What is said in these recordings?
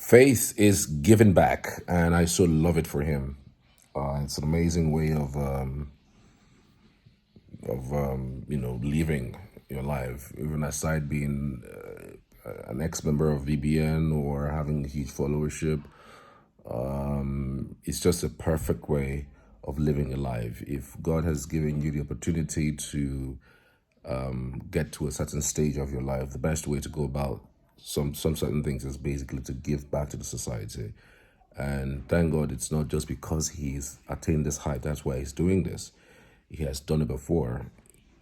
Faith is giving back, and I so love it for him. It's an amazing way of living your life, even aside being an ex-member of VBN or having a huge followership. It's just a perfect way of living a life. If God has given you the opportunity to get to a certain stage of your life, the best way to go about some certain things is basically to give back to the society. And thank God it's not just because he's attained this height, that's why he's doing this. He has done it before,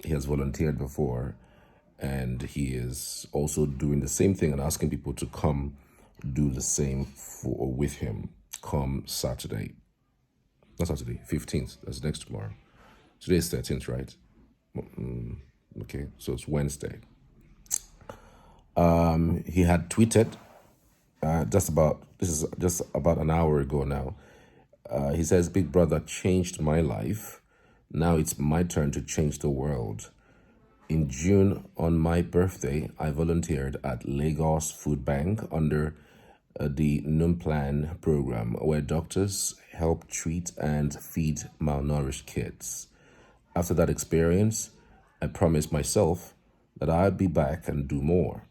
he has volunteered before, and he is also doing the same thing and asking people to come do the same with him come Saturday. Not Saturday, 15th. That's next tomorrow. Today's 13th, right? Okay, so it's Wednesday. He had tweeted this is just about an hour ago now. He says, "Big brother changed my life. Now it's my turn to change the world. In June, on my birthday, I volunteered at Lagos Food Bank under the NUM program, where doctors help treat and feed malnourished kids. After that experience, I promised myself that I'd be back and do more.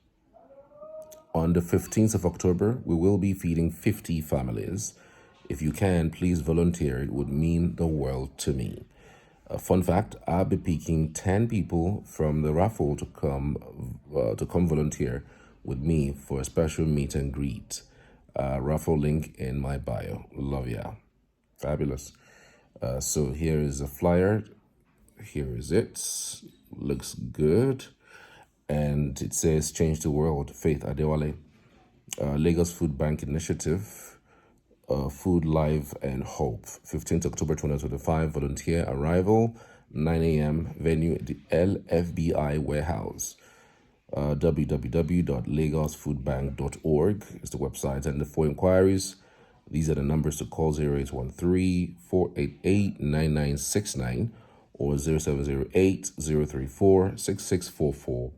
On the 15th of October, we will be feeding 50 families. If you can, please volunteer. It would mean the world to me. A fun fact, I'll be picking 10 people from the raffle to come volunteer with me for a special meet and greet. Raffle link in my bio. Love ya. Fabulous. So here is a flyer. Here is it. Looks good. And it says, "Change the World, Faith Adewale, Lagos Food Bank Initiative, Food, Life, and Hope, 15th October 2025, volunteer arrival, 9 a.m., venue at the LFBI warehouse. www.lagosfoodbank.org is the website. And for inquiries, these are the numbers to call: 0813-488-9969 or 0708-034-6644.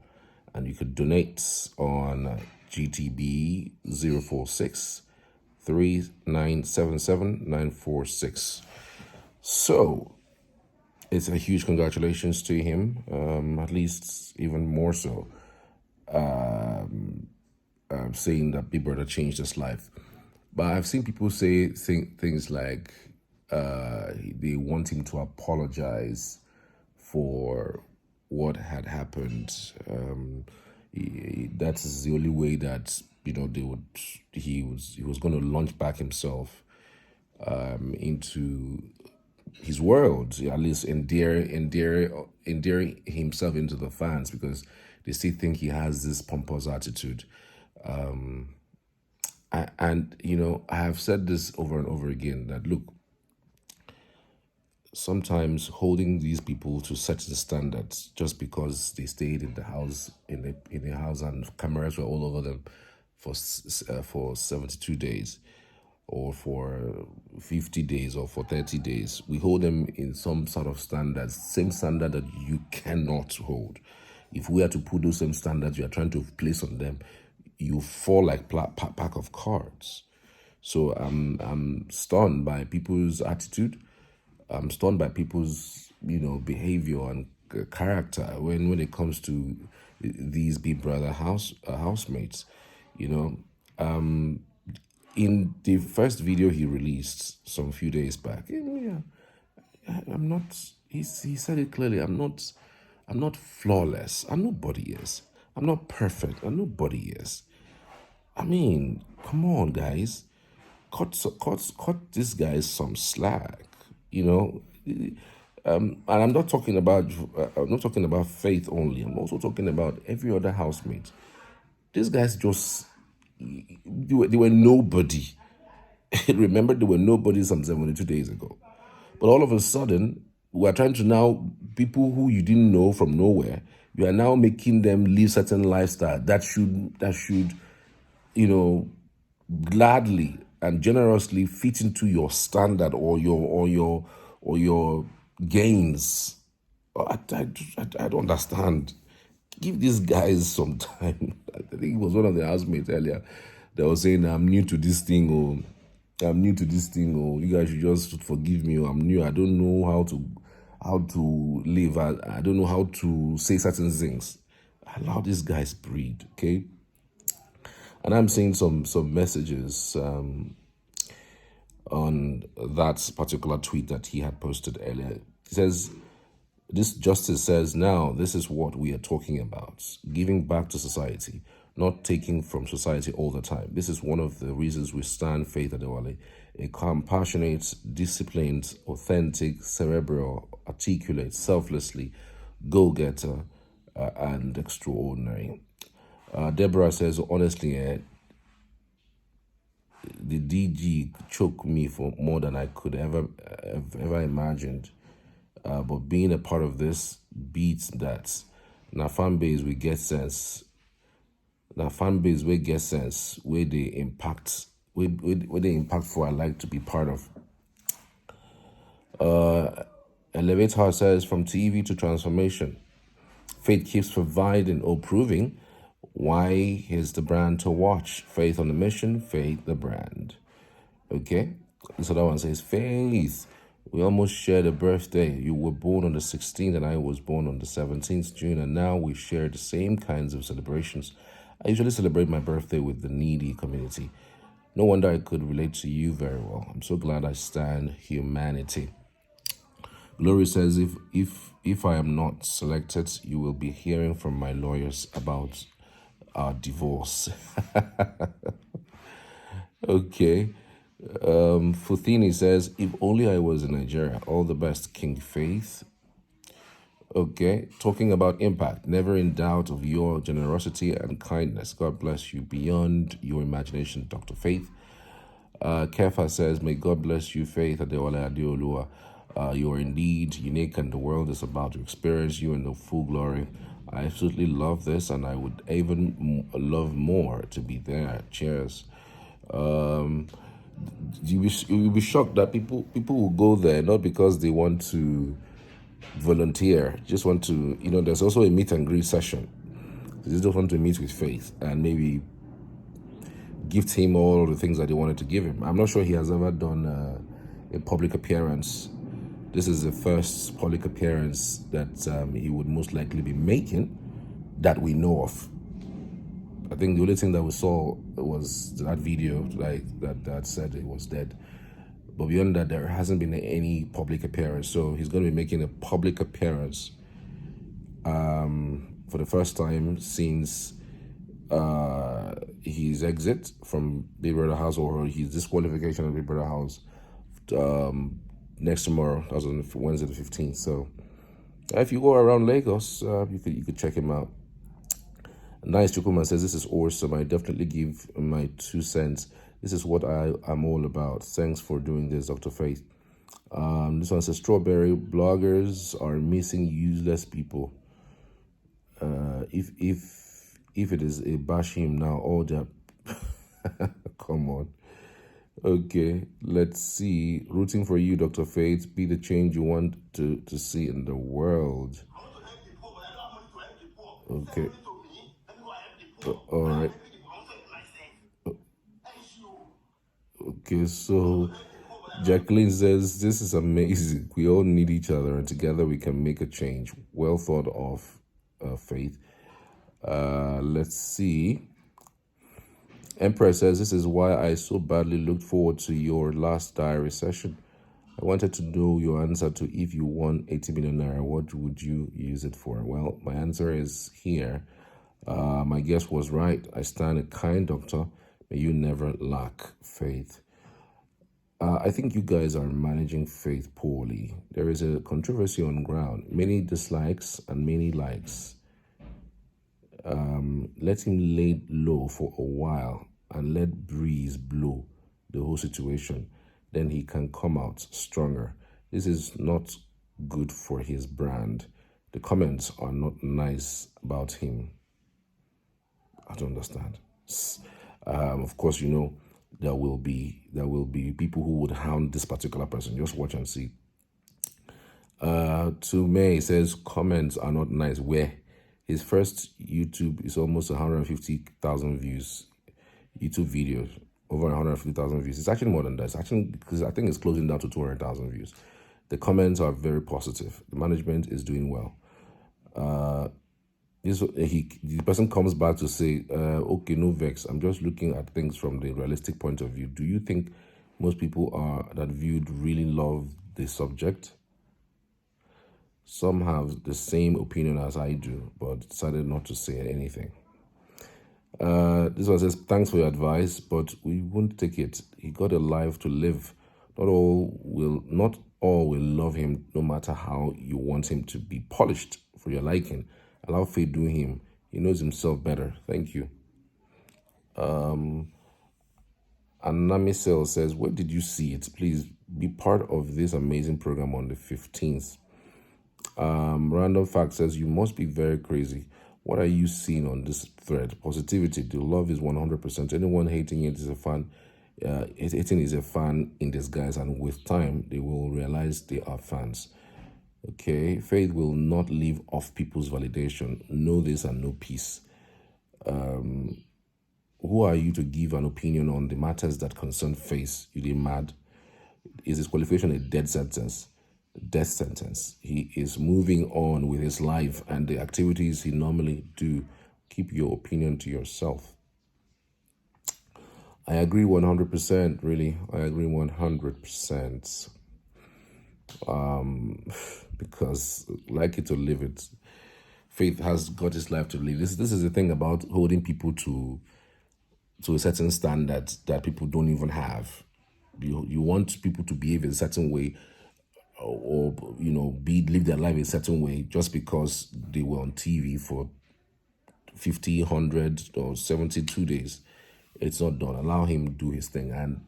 And you could donate on GTB 046 3977946. So it's a huge congratulations to him, at least even more so, saying that Big Brother changed his life. But I've seen people say things like they want him to apologize for what had happened. That is the only way that he was going to launch back himself into his world, at least endearing himself into the fans, because they still think he has this pompous attitude. I have said this over and over again, that look, sometimes holding these people to such the standards just because they stayed in the house in the house and cameras were all over them for 72 days or for 50 days or for 30 days, we hold them in some sort of standards, same standard that you cannot hold. If we are to put those same standards you are trying to place on them, you fall like pack of cards. So I'm stunned by people's attitude. I'm stunned by people's, behavior and character when it comes to these Big Brother housemates. In the first video he released some few days back, I'm not. He said it clearly. I'm not flawless. And nobody is. I'm not perfect. And nobody is. I mean, come on, guys. Cut this guy some slack. And I'm not talking about Faith only. I'm also talking about every other housemate. These guys just they were nobody. Remember, they were nobody some 72 days ago. But all of a sudden, we are trying to now, people who you didn't know from nowhere, you are now making them live certain lifestyle that should gladly and generously fit into your standard or your gains. I don't understand. Give these guys some time. I think it was one of the housemates earlier They were saying, I'm new to this thing, I'm new to this thing, you guys should just forgive me, I'm new, I don't know how to live, I don't know how to say certain things. Allow these guys breathe, okay? And I'm seeing some messages on that particular tweet that he had posted earlier. He says, this justice says, now this is what we are talking about, giving back to society, not taking from society all the time. This is one of the reasons we stand Faith Adewale, a compassionate, disciplined, authentic, cerebral, articulate, selflessly, go-getter, and extraordinary. Deborah says, honestly, the DG choked me for more than I could ever imagined. But being a part of this beats that. Now fan base we get sense. Now fan base we get sense where they impact where they impactful I like to be part of. Elevator says from TV to transformation. Faith keeps providing or proving why is the brand to watch. Faith on the mission, Faith the brand. Okay? This other one says, Faith, we almost shared a birthday. You were born on the 16th and I was born on the 17th June, and now we share the same kinds of celebrations. I usually celebrate my birthday with the needy community. No wonder I could relate to you very well. I'm so glad I stand humanity. Glory says, if I am not selected, you will be hearing from my lawyers about our divorce. Okay. Futhini says, if only I was in Nigeria. All the best, King Faith. Okay. Talking about impact, never in doubt of your generosity and kindness. God bless you beyond your imagination, Dr. Faith. Kefa says, may God bless you, Faith Adewale Adeolua. You are indeed unique and the world is about to experience you in the full glory. I absolutely love this and I would even love more to be there. Cheers. You'll be shocked that people will go there not because they want to volunteer, just want to, there's also a meet and greet session. They just want to meet with Faith and maybe gift him all the things that they wanted to give him. I'm not sure he has ever done a public appearance. This is the first public appearance that he would most likely be making that we know of. I think the only thing that we saw was that video, like that said it was dead. But beyond that, there hasn't been any public appearance. So he's going to be making a public appearance for the first time since his exit from Big Brother House, or his disqualification of Big Brother House. Next tomorrow, that was on Wednesday the 15th. So if you go around Lagos, you could check him out. Nice Chukuma says, this is awesome. I definitely give my 2 cents. This is what I'm all about. Thanks for doing this, Dr. Faith. This one says, strawberry bloggers are missing useless people. If it is a bash him now, all that. Come on. Okay, let's see. Rooting for you, Dr. Faith. Be the change you want to see in the world. Okay. All right. Okay, so Jacqueline says, this is amazing. We all need each other and together we can make a change. Well thought of, Faith. Let's see. Empress says, this is why I so badly looked forward to your last diary session. I wanted to know your answer to if you won 80 million naira, what would you use it for? Well, my answer is here. My guess was right. I stand a kind doctor. May you never lack faith. I think you guys are managing faith poorly. There is a controversy on ground. Many dislikes and many likes. Let him lay low for a while and let breeze blow the whole situation. Then he can come out stronger. This is not good for his brand. The comments are not nice about him. I don't understand. Of course, you know, there will be people who would hound this particular person. Just watch and see. To May says comments are not nice. Where his first YouTube is almost 150,000 views. YouTube videos, over 150,000 views. It's actually more than that. It's actually, because I think it's closing down to 200,000 views. The comments are very positive. The management is doing well. The person comes back to say, okay, no vex. I'm just looking at things from the realistic point of view. Do you think most people that viewed really love the subject? Some have the same opinion as I do, but decided not to say anything. This one says, thanks for your advice, but we won't take it. He got a life to live. Not all will love him, no matter how you want him to be polished for your liking. Allow Faith do him. He knows himself better. Thank you. Anami Sale says, where did you see it? Please be part of this amazing program on the 15th. Random Fact says, you must be very crazy. What are you seeing on this thread? Positivity. The love is 100%. Anyone hating it is a fan. Hating is a fan in disguise, and with time, they will realize they are fans. Okay. Faith will not live off people's validation. Know this and know peace. Who are you to give an opinion on the matters that concern faith? You did mad. Is disqualification a death sentence? He is moving on with his life and the activities he normally do. Keep your opinion to yourself. I agree 100%, really. I agree 100%. Because like it or live it, Faith has got his life to live. This is the thing about holding people to a certain standard that people don't even have. You want people to behave in a certain way, or live their life in a certain way just because they were on TV for 50, 100 or 72 days. It's not done. Allow him do his thing, and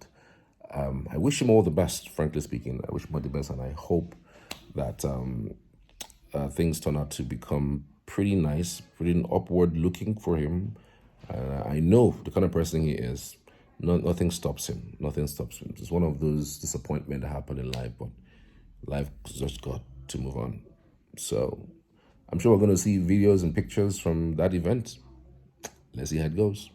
I wish him all the best. Frankly speaking, I wish him all the best, and I hope that things turn out to become pretty nice, pretty upward looking for him. I know the kind of person he is. Nothing stops him. Nothing stops him. It's one of those disappointments that happen in life, but life just got to move on. So I'm sure we're going to see videos and pictures from that event. Let's see how it goes.